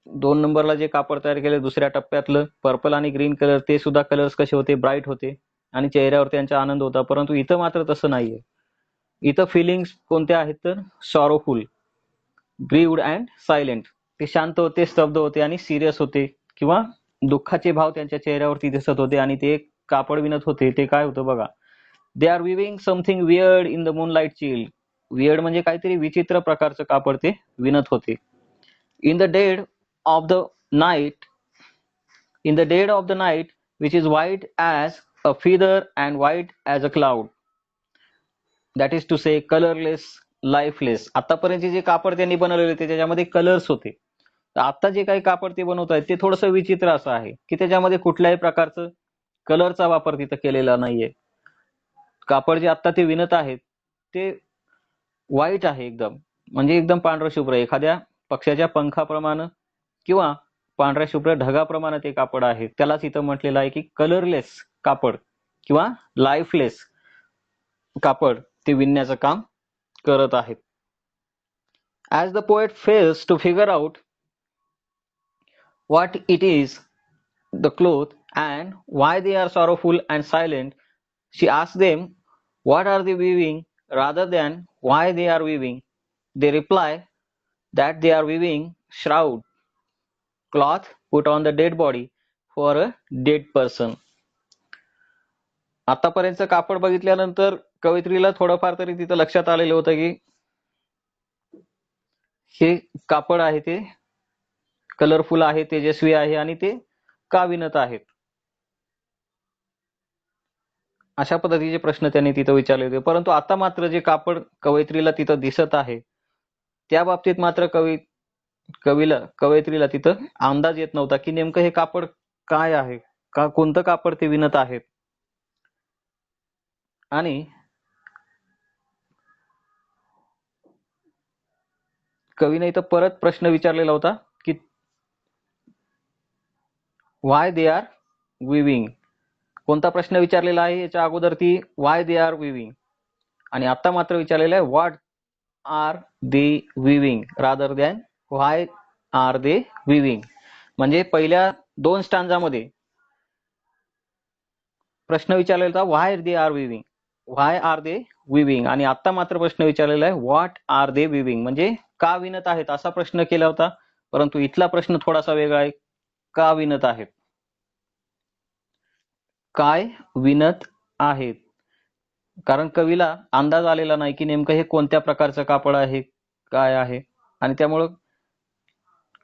2 नंबरला जे कापड तयार केले दुसऱ्या टप्प्यातलं पर्पल आणि ग्रीन कलर, ते सुद्धा कलर्स कसे होते, ब्राईट होते आणि चेहऱ्यावर त्यांचा आनंद होता. परंतु इथं मात्र तसं नाहीये. इथं फिलिंग्स कोणत्या आहेत, तर सॉरोफुल, ग्रीव्ड अँड सायलेंट. ते शांत होते, स्तब्ध होते आणि सिरियस होते किंवा दुःखाचे भाव त्यांच्या चेहऱ्यावरती दिसत होते. आणि ते कापड विणत होते ते काय होतं बघा, दे are viewing something weird in the moonlight chill. Weird म्हणजे काहीतरी विचित्र प्रकारचं कापड ते विणत होते. In the dead of the night, in the dead of the night, which is white as a feather and white as a cloud. That is to say, colorless, lifeless. आतापर्यंत जे कापड त्यांनी बनवलेले होते त्याच्यामध्ये कलर्स होते. तर आता जे काही कापड ते बनवत आहेत ते थोडंसं विचित्र असं आहे की त्याच्यामध्ये कुठल्याही प्रकारचं कलरचा वापर तिथं केलेला नाहीये. कापड जे आता ते विणत आहेत ते व्हाईट आहे एकदम, म्हणजे एकदम पांढरं शुभ्र, एखाद्या पक्षाच्या पंखाप्रमाणे किंवा पांढऱ्या शुभ्र ढगाप्रमाणे ते कापड आहे. त्यालाच इथं म्हटलेलं आहे की कलरलेस कापड किंवा लाईफलेस कापड ते विणण्याचं काम करत आहेत. As the poet fails to figure out what it is, the cloth, and why they are sorrowful and silent, she asks them what are they weaving rather than why they are weaving. They reply that they are weaving shroud, cloth put on the dead body for a dead person. आतापर्यंतचं कापड बघितल्यानंतर कवयित्रीला थोडंफार तरी तिथं लक्षात आलेलं होतं की हे कापड आहे ते कलरफुल आहे, तेजस्वी आहे आणि ते का विणत आहेत. अशा पद्धतीचे प्रश्न त्यांनी तिथं विचारले होते. परंतु आता मात्र जे कापड कवयित्रीला तिथं दिसत आहे त्या बाबतीत मात्र कवयित्रीला तिथं अंदाज येत नव्हता की नेमकं हे कापड काय आहे, का कोणतं कापड ते विणत आहेत. आणि कवीने इथं परत प्रश्न विचारलेला होता की वाय दे आर विविंग. कोणता प्रश्न विचारलेला आहे याच्या अगोदर ती वाय दे आर विविंग, आणि आता मात्र विचारलेलं आहे what are they weaving rather than why are they weaving. म्हणजे पहिल्या 2 स्टांजामध्ये प्रश्न विचारलेला होता why they are weaving, why are they weaving, आणि आता मात्र प्रश्न विचारलेला आहे व्हॉट आर दे विविंग, म्हणजे का विणत आहेत असा प्रश्न केला होता. परंतु इथला प्रश्न थोडासा वेगळा आहे, का विणत आहेत, काय विणत आहेत. कारण कवीला अंदाज आलेला नाही की नेमकं हे कोणत्या प्रकारचं कापड आहे, काय आहे, आणि त्यामुळं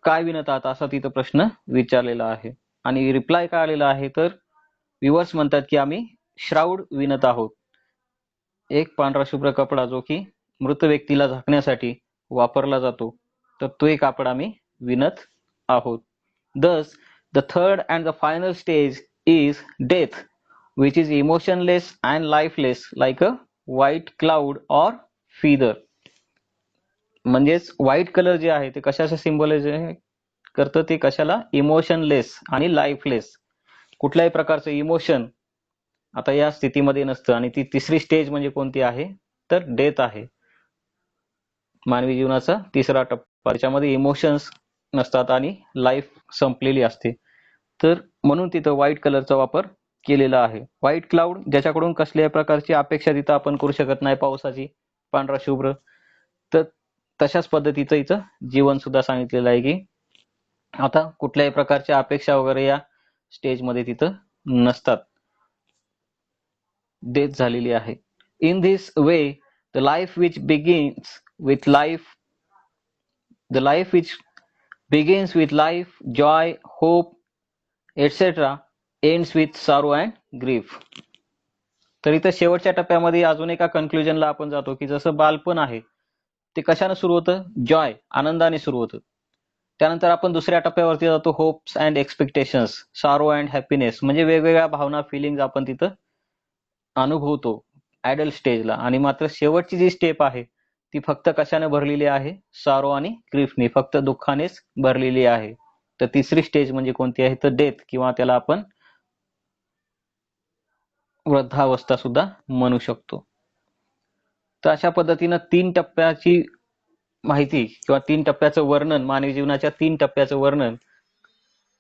काय विणत आहात असा तिथं प्रश्न विचारलेला आहे. आणि रिप्लाय काय आलेला आहे, तर व्ह्युअर्स म्हणतात की आम्ही श्राउड विणत आहोत, एक पांढरा शुभ्र कपडा जो की मृत व्यक्तीला झाकण्यासाठी वापरला जातो, तर तो एक कापड आम्ही विणत आहोत. Thus, the third and the final stage is death, which is emotionless and lifeless like a white cloud or feather. म्हणजेच व्हाईट कलर जे आहे ते कशाचं सिम्बॉलाइज करतं, ते कशाला, इमोशनलेस आणि लाईफलेस. कुठल्याही प्रकारचं इमोशन आता या स्थितीमध्ये नसतं. आणि ती तिसरी स्टेज म्हणजे कोणती आहे, तर डेथ आहे. मानवी जीवनाचा तिसरा टप्पा, त्याच्यामध्ये इमोशन्स नसतात आणि लाईफ संपलेली असते. तर म्हणून तिथं व्हाईट कलरचा वापर केलेला आहे. व्हाईट क्लाउड, ज्याच्याकडून कसल्याही प्रकारची अपेक्षा तिथं आपण करू शकत नाही, पावसाची, पांढरा शुभ्र. तर तशाच पद्धतीचं इथं जीवन सुद्धा सांगितलेलं आहे, की आता कुठल्याही प्रकारच्या अपेक्षा वगैरे या स्टेजमध्ये तिथं नसतात, डेथ झालेली आहे. In this way the life which begins with life the life which begins with life, joy, hope, etc. ends with sorrow and grief. तर इथं शेवटच्या टप्प्यामध्ये अजून एका कन्क्लुजनला आपण जातो, की जसं बालपण आहे ते कशाने सुरू होतं, जॉय, आनंदाने सुरू होतं. त्यानंतर आपण दुसऱ्या टप्प्यावरती जातो, होप्स अँड एक्सपेक्टेशन्स, सारो अँड हॅपीनेस, म्हणजे वेगवेगळ्या भावना, फिलिंग आपण तिथं अनुभवतो ऍडल्ट स्टेजला. आणि मात्र शेवटची जी स्टेप आहे ती फक्त कशाने भरलेली आहे, सारो आणि ग्रीफने, फक्त दुःखानेच भरलेली आहे. तर तिसरी स्टेज म्हणजे कोणती आहे, तर डेथ, किंवा त्याला आपण वृद्धावस्था सुद्धा म्हणू शकतो. तर अशा पद्धतीनं 3 टप्प्याची माहिती किंवा 3 टप्प्याचं वर्णन, मानवी जीवनाच्या 3 टप्प्याचं वर्णन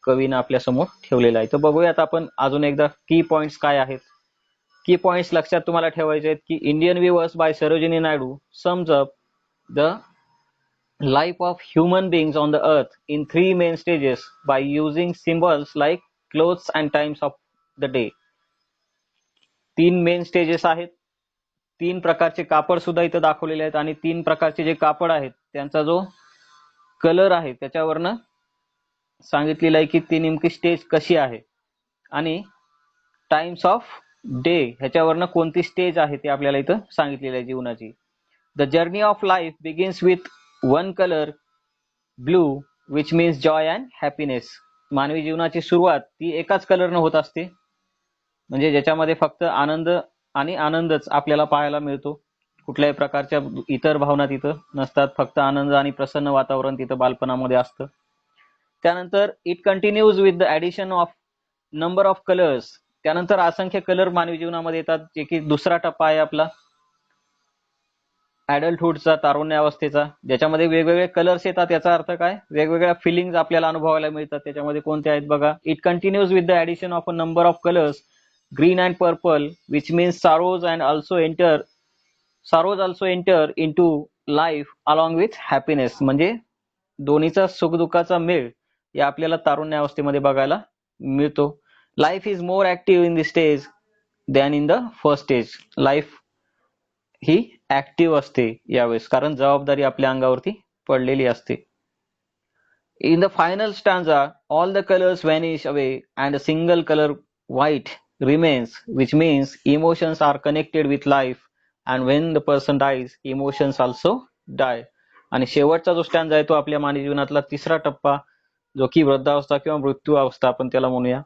कवीनं आपल्या समोर ठेवलेलं आहे. तर बघूयात आपण अजून एकदा की पॉइंट्स काय आहेत. की पॉइंट्स लक्षात तुम्हाला ठेवायचे आहेत, की Indian weavers by Sarojini Naidu sums up the life of human beings on the earth in 3 main stages by using symbols like clothes and times of the day. 3 main stages आहेत. 3 प्रकारचे कापड सुद्धा इथं दाखवलेले आहेत आणि 3 प्रकारचे जे कापड आहेत त्यांचा जो कलर आहे त्याच्यावरनं सांगितलेलं आहे की ती नेमकी स्टेज कशी आहे, आणि टाइम्स ऑफ डे ह्याच्यावरनं कोणती स्टेज आहे ते आपल्याला इथं सांगितलेलं आहे जीवनाची. The journey of life begins with one colour, blue, which means Joy and happiness. मानवी जीवनाची सुरुवात ती एकाच कलरनं होत असते, म्हणजे ज्याच्यामध्ये फक्त आनंद आणि आनंदच आपल्याला पाहायला मिळतो. कुठल्याही प्रकारच्या इतर भावना तिथं नसतात, फक्त आनंद आणि प्रसन्न वातावरण तिथं बालपणामध्ये असतं. त्यानंतर it continues with the addition of number of colours. त्यानंतर असंख्य कलर मानवी जीवनामध्ये येतात, जे की दुसरा टप्पा आहे आपला ऍडल्टहुडचा, तारुण्यावस्थेचा, ज्याच्यामध्ये वेगवेगळे कलर्स येतात. याचा अर्थ काय, वेगवेगळ्या फिलिंग्स आपल्याला अनुभवायला मिळतात. त्याच्यामध्ये कोणते आहेत बघा, it continues with the addition of a number of colours, green and purple, which means sorrows also enter into life along with happiness. म्हणजे दोन्हीचा सुखदुःखाचा मेळ या आपल्याला तारुण्यावस्थेमध्ये बघायला मिळतो. Life is more active in this stage than in the first stage. Life ही ऍक्टिव्ह असते यावेळेस, कारण जबाबदारी आपल्या अंगावरती पडलेली असते. In the final stanza all the colours vanish away and a single colour white remains, which means emotions are connected with life and when the person dies emotions also die. आणि शेवटचा जो स्टँजा आहे तो आपल्या मानवी जीवनातला तिसरा टप्पा, जो की वृद्धावस्था किंवा मृत्यू अवस्था आपण त्याला म्हणूया.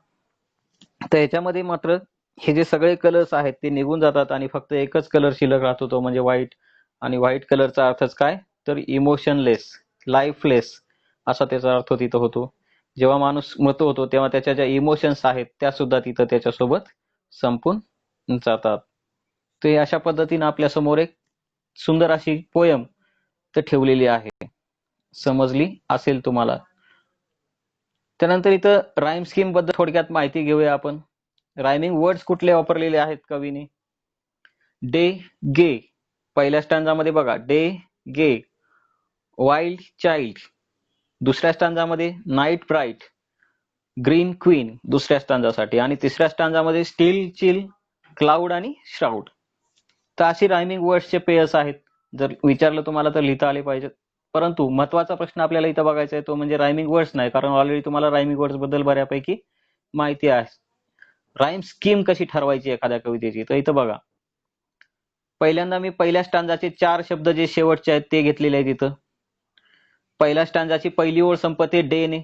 तर याच्यामध्ये मात्र हे जे सगळे कलर्स आहेत ते निघून जातात आणि फक्त एकच कलर शिल्लक राहतो, तो म्हणजे व्हाईट. आणि व्हाईट कलरचा अर्थच काय, तर इमोशनलेस, लाईफलेस असा त्याचा अर्थ तिथं होतो. जेव्हा माणूस मृत होतो तेव्हा त्याच्या ज्या इमोशन्स आहेत त्या सुद्धा तिथं त्याच्यासोबत संपून जातात. तर अशा पद्धतीने आपल्या समोर एक सुंदर अशी पोयम तर ठेवलेली आहे, समजली असेल तुम्हाला. त्यानंतर इथं राईम स्कीम बद्दल थोडक्यात माहिती घेऊया आपण. रायमिंग वर्ड्स कुठले वापरलेले आहेत कवीने, डे गे पहिल्या स्टँजामध्ये बघा, डे गे, वाईल्ड चाइल्ड दुसऱ्या स्टँजामध्ये, नाईट ब्राईट, ग्रीन क्वीन दुसऱ्या स्टँजासाठी, आणि तिसऱ्या स्टँजामध्ये स्टील चिल, क्लाउड आणि श्राउड. तर अशी रायमिंग वर्ड्सचे पेयर्स आहेत. जर विचारलं तुम्हाला तर लिहिता आले पाहिजेत. परंतु महत्वाचा प्रश्न आपल्याला इथं बघायचा आहे तो म्हणजे रायमिंग वर्ड्स नाही, कारण ऑलरेडी तुम्हाला रायमिंग वर्ड्स बद्दल बऱ्यापैकी माहिती आहे. राईम स्कीम कशी ठरवायची एखाद्या कवितेची, तर इथं बघा, पहिल्यांदा मी पहिल्या स्टांजाचे 4 शब्द जे शेवटचे आहेत ते घेतलेले आहेत इथं. पहिल्या स्टांजाची पहिली ओळ संपते डे ने,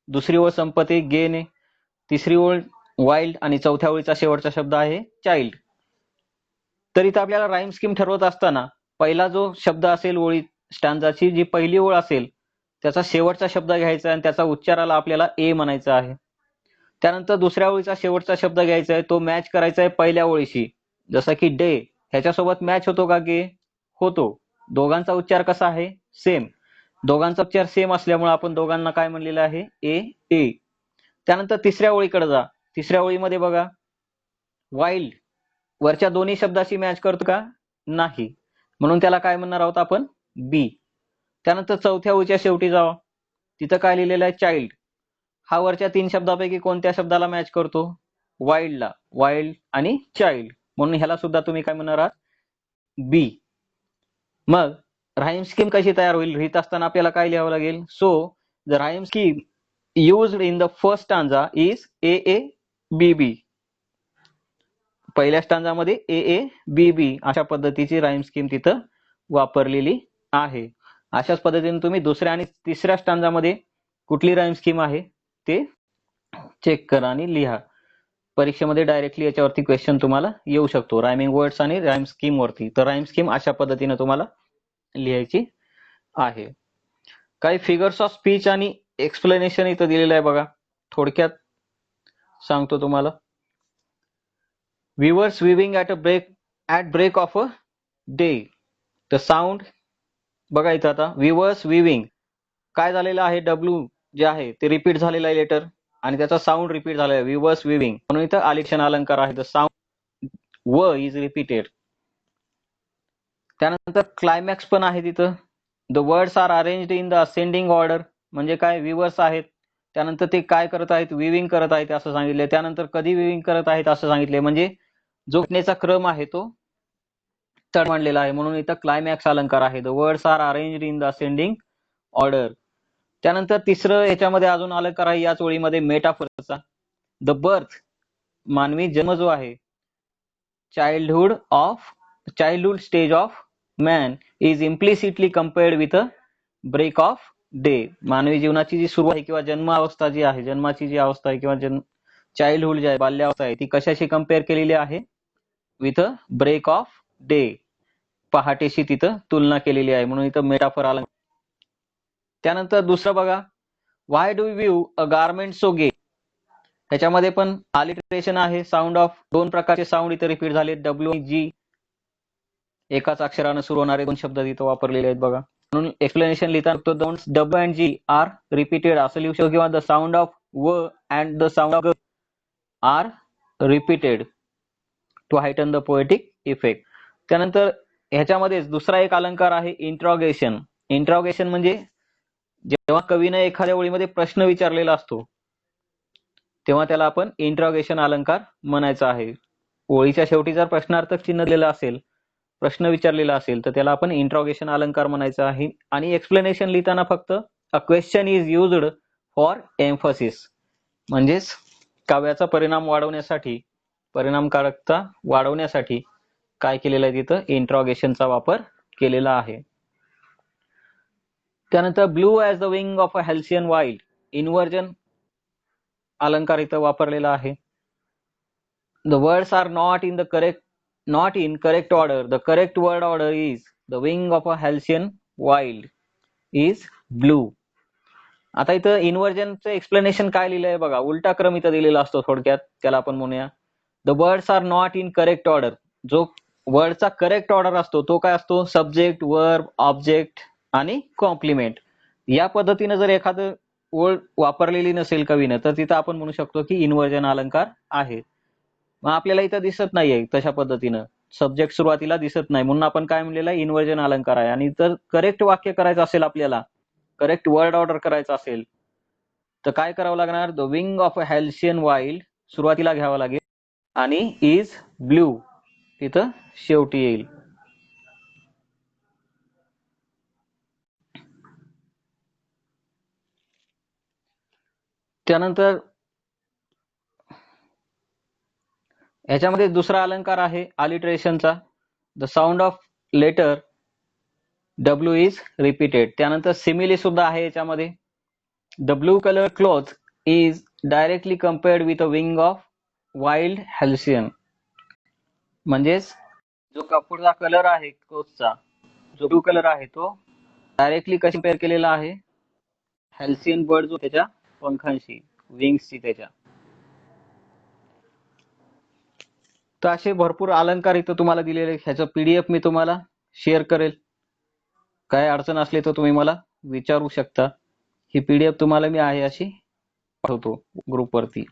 दुसरी ओळ संपते गे ने, तिसरी ओळ वाईल्ड, आणि चौथ्या ओळीचा शेवटचा शब्द आहे चाइल्ड. तर इथं आपल्याला राईम स्कीम ठरवत असताना पहिला जो शब्द असेल ओळी, स्टांजाची जी पहिली ओळ असेल त्याचा शेवटचा शब्द घ्यायचा आहे आणि त्याचा उच्चाराला आपल्याला ए म्हणायचा आहे. त्यानंतर दुसऱ्या ओळीचा शेवटचा शब्द घ्यायचा आहे, तो मॅच करायचा आहे पहिल्या ओळीशी, जसा की डे ह्याच्यासोबत मॅच होतो का गे, होतो. दोघांचा उच्चार कसा आहे? सेम. दोघांचा उच्चार सेम असल्यामुळे आपण दोघांना काय म्हणलेलं आहे? ए. त्यानंतर तिसऱ्या ओळीकडे जा. तिसऱ्या ओळीमध्ये बघा, वाईल्ड वरच्या दोन्ही शब्दाशी मॅच करतो का? नाही. म्हणून त्याला काय म्हणणार आहोत आपण? बी. त्यानंतर चौथ्या ओळीच्या शेवटी जावा. तिथं काय लिहिलेलं आहे? चाइल्ड. हा वरच्या 3 शब्दापैकी कोणत्या शब्दाला मॅच करतो? वाईल्डला. वाईल्ड आणि चाइल्ड. म्हणून ह्याला सुद्धा तुम्ही काय म्हणणार आहात? बी. मग राईम स्कीम कशी तयार होईल? लिहित असताना आपल्याला काय लिहावं लागेल? So the rhyme scheme used in the first stanza is AABB. पहिल्या स्टांजामध्ये AABB अशा पद्धतीची राईम स्कीम तिथं वापरलेली आहे. अशाच पद्धतीने तुम्ही दुसऱ्या आणि तिसऱ्या स्टांजामध्ये कुठली राईम स्कीम आहे ते चेक करा आणि लिहा. परीक्षेमध्ये डायरेक्टली याच्यावरती क्वेश्चन तुम्हाला येऊ शकतो, रायमिंग वर्ड्स आणि राईम स्कीम वरती. तर राईम स्कीम अशा पद्धतीने तुम्हाला लिहायची आहे. काही फिगर्स ऑफ स्पीच आणि एक्सप्लेनेशन इथं दिलेलं आहे बघा. थोडक्यात सांगतो तुम्हाला. Weavers weaving at break of a day. The sound बघा इथं आता विवर्स विविंग काय झालेलं आहे? डब्ल्यू जे आहे ते रिपीट झालेलं आहे लेटर आणि त्याचा साऊंड रिपीट झालेला आहे. विवर्स विविंग म्हणून इथं आलिक्षण अलंकार आहे. The sound w is repeated. त्यानंतर क्लायमॅक्स पण आहे तिथं. The words are arranged in the ascending order. म्हणजे काय? विवर्स आहेत, त्यानंतर ते काय करत आहेत? विविंग करत आहेत असं सांगितले. त्यानंतर कधी विविंग करत आहेत असं सांगितले. म्हणजे जो घटनेचा क्रम आहे तो चढ मांडलेला आहे, म्हणून इथं क्लायमॅक्स अलंकार आहे. The words are arranged in the ascending order. त्यानंतर तिसरं याच्यामध्ये अजून अलंकार आहे याच ओळीमध्ये मेटाफरचा. द बर्थ मानवी जन्म जो आहे, childhood stage of man is implicitly compared with a break of day. मानवी जीवनाची जी सुरुवात आहे किंवा जन्मावस्था जी आहे, जन्माची जी अवस्था आहे किंवा चाइल्डहुड जी आहे, बाल्यावस्था आहे, ती कशाशी कंपेअर केलेली आहे? With a break of day. पहाटेशी तिथं तुलना केलेली आहे, म्हणून इथं मेटाफर आला. त्यानंतर दुसरं बघा, why do weave a garment so gay. त्याच्यामध्ये पण अलिटरेशन आहे. साऊंड ऑफ दोन प्रकारचे साऊंड इथं रिपीट झाले. डब्ल्यू आणि जी एकाच अक्षरानं सुरू होणारे दोन शब्द इथं वापरलेले आहेत बघा. म्हणून एक्सप्लेनेशन लिहिताना दोन W and G are repeated असं लिहू शकतो, किंवा the sound of w and the sound of R repeated to heighten the poetic effect. त्यानंतर ह्याच्यामध्येच दुसरा एक अलंकार आहे इंट्रॉगेशन. इंट्रॉगेशन म्हणजे जेव्हा कवीने एखाद्या ओळीमध्ये प्रश्न विचारलेला असतो तेव्हा त्याला आपण इंट्रॉगेशन अलंकार म्हणायचा आहे. ओळीच्या शेवटी जर प्रश्नार्थक चिन्ह दिलेलं असेल, प्रश्न विचारलेला असेल, तर त्याला आपण इंट्रॉगेशन अलंकार म्हणायचं आहे. आणि एक्सप्लेनेशन लिहिताना फक्त a question is used for emphasis, म्हणजेच काव्याचा परिणामकारकता वाढवण्यासाठी काय केलेलं आहे? तिथं इंट्रॉगेशनचा वापर केलेला आहे. त्यानंतर blue as the wing of a halcyon wild. Inversion अलंकार इथं वापरलेला आहे. The words are not in correct order. The correct word order is the wing of a halcyon wild is blue. आता इथं इन्व्हर्जनचं एक्सप्लेनेशन काय लिहिलंय बघा. उलटा क्रम इथं दिलेला असतो, थोडक्यात त्याला आपण म्हणूया. The words are not in correct order. जो वर्डचा करेक्ट ऑर्डर असतो तो काय असतो? सब्जेक्ट, वर्ब, ऑब्जेक्ट आणि कॉम्प्लिमेंट. या पद्धतीने जर एखादं वर्ड वापरलेली नसेल कवीनं, तर तिथं आपण म्हणू शकतो की इन्व्हर्जन अलंकार आहे. मग आपल्याला इथं दिसत नाहीये तशा पद्धतीनं, सब्जेक्ट सुरुवातीला दिसत नाही, म्हणून आपण काय म्हणलेलं आहे? इन्व्हर्जन अलंकार आहे. आणि जर करेक्ट वाक्य करायचं असेल आपल्याला, करेक्ट वर्ड ऑर्डर करायचं असेल, तर काय करावं लागणार? The wing of a halcyon wild सुरुवातीला घ्यावं लागेल आणि इज ब्ल्यू तिथं शेवटी येईल. त्यानंतर ह्याच्यामध्ये दुसरा अलंकार आहे अलिटरेशनचा. The sound of letter W is repeated. त्यानंतर सिमिली सुद्धा आहे याच्यामध्ये. The blue colour cloth is directly compared with a wing of wild halcyon. म्हणजेच जो कपडा कलर आहे क्लॉथचा, जो ब्लू कलर आहे तो डायरेक्टली कशी कम्पेअर केलेला आहे? हेल्सियन बर्ड जो त्याच्या पंखांशी, विंग्सची त्याच्या. तर असे भरपूर अलंकार इथं तुम्हाला दिलेले. ह्याचं PDF मी तुम्हाला शेअर करेल. काय अडचण असली तर तुम्ही मला विचारू शकता. ही PDF तुम्हाला मी आहे अशी पाठवतो ग्रुपवरती.